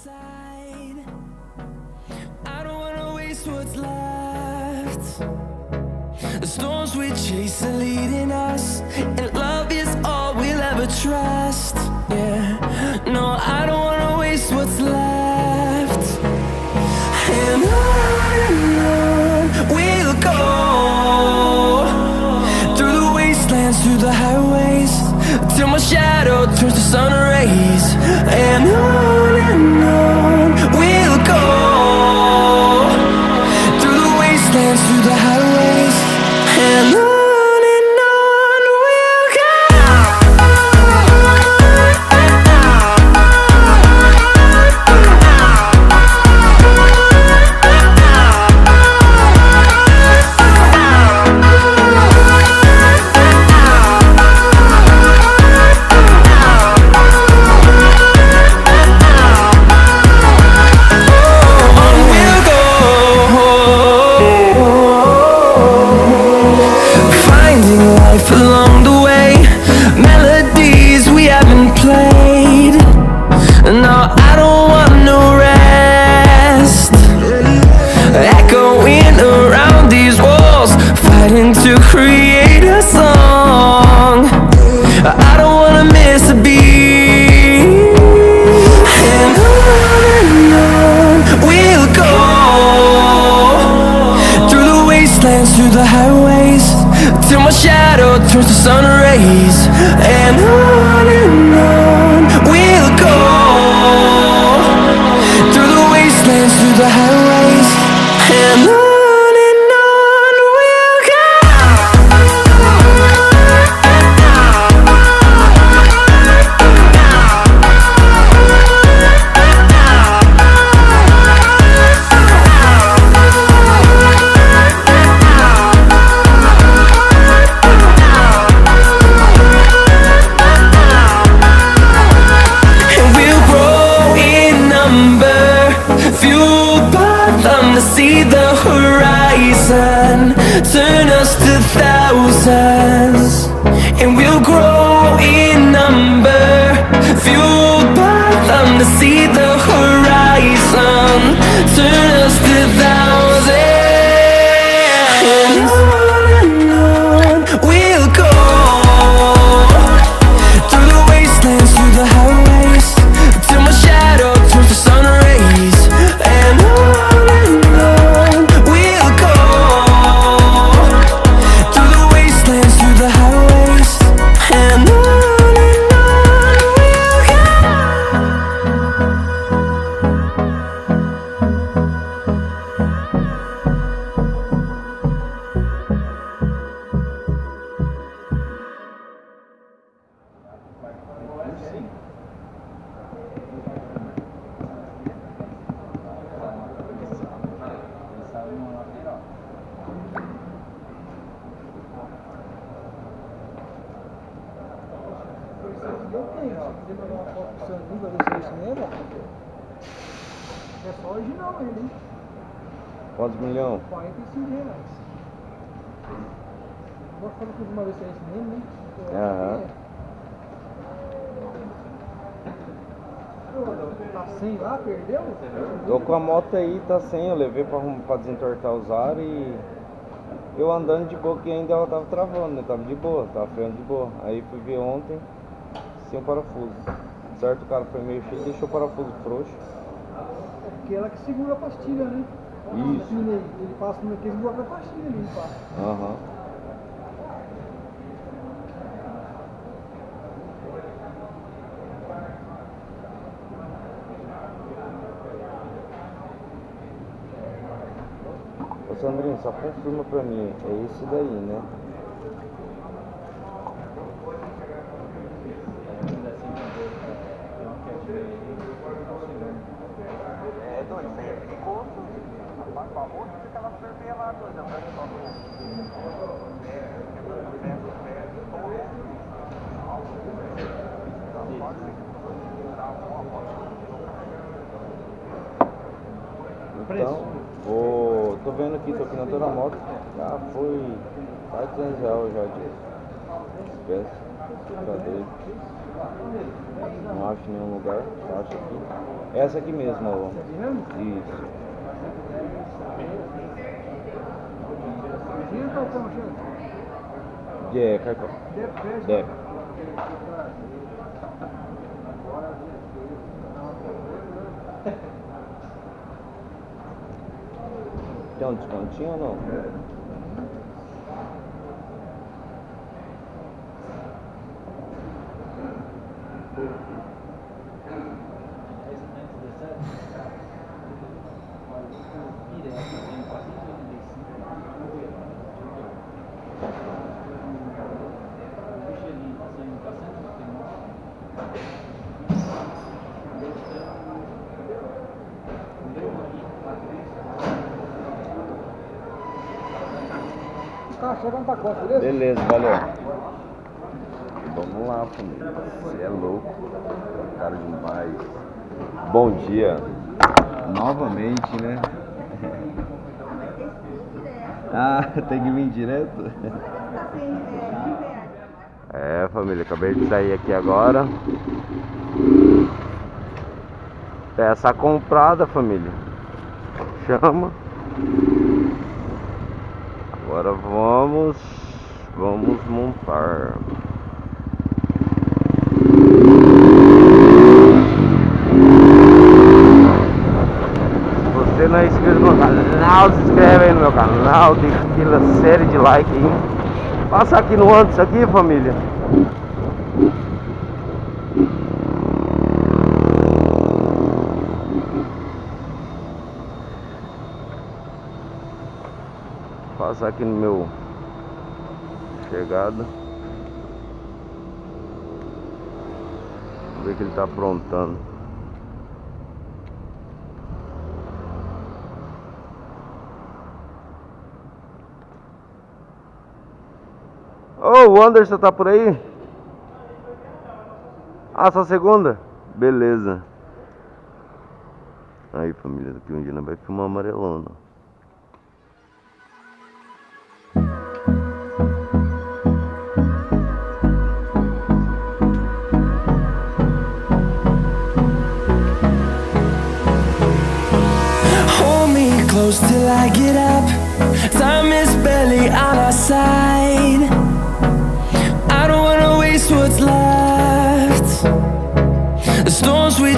side. I don't wanna waste what's left. The storms we chase are leading us, and love is all we'll ever trust. Yeah, no, I don't wanna waste what's left. And on we'll go, through the wastelands, through the highways, till my shadow turns to sun rays. And on we'll go, through the wastelands, through the highways, and on we'll go. Along the way, melodies we haven't played. No, I don't want no rest. Echoing around these walls, fighting to create a song. I don't wanna miss a beat. And on we'll go, through the wastelands, through the highways, till my shadow turns to sun rays. And on we'll go, through the wastelands, through the highways, and on we'll go. To see the horizon turn us to thousands, and we'll grow in number, fueled by them. To see the horizon turn us to thousands, and on we'll go, through the wastelands, through the highways, till my shadow turns to sun rays. And on é só original ele, hein? Quantos milhões? R$45. Vou falar que uma vez é esse mesmo, né? Aham. Tá sem lá, perdeu? Tô com a moto aí, tá sem, eu levei pra desentortar os aros e eu andando de boa, que ainda ela tava travando, né? Tava de boa, tava freando de boa. Aí fui ver ontem, sem o parafuso. Certo, o cara foi meio cheio e deixou o parafuso frouxo. É porque ela que segura a pastilha, né? Isso. Ele passa no que segura a pastilha ali, ele passa. Aham. Ô Sandrinho, só confirma pra mim, é esse daí, né? É, doido, isso aí é perigoso. Rapaz, com a moto fica lá ferver lá, doido. Então, tô vendo aqui, tô aqui na Dora moto. Já foi quase R$200 já disso. Esquece. Cadê? Não acho em nenhum lugar. Acho aqui. Essa aqui mesmo, ó. Aqui mesmo? Isso. Sim, cartão, chefe. É, cartão. Débito. Débito. Tem um descontinho ou não? Tá chegando pra costa, beleza? Beleza, valeu. Vamos lá, família. Você é louco. Cara demais. Bom dia. Novamente, né? Ah, tem que vir direto? É, família, acabei de sair aqui agora. Peça comprada, família. Chama. Agora vamos montar. Se você não é inscrito no canal, se inscreve aí no meu canal, deixa aquela série de like aí. Passa aqui no antes aqui, família. Passar aqui no meu chegada. Vamos ver o que ele tá aprontando. Ô, o Anderson tá por aí? Ah, só segunda? Beleza. Aí, família, daqui um dia nós vai filmar amarelona. Hold me close till I get up. Time is barely on our side. I don't wanna waste what's left. The storms we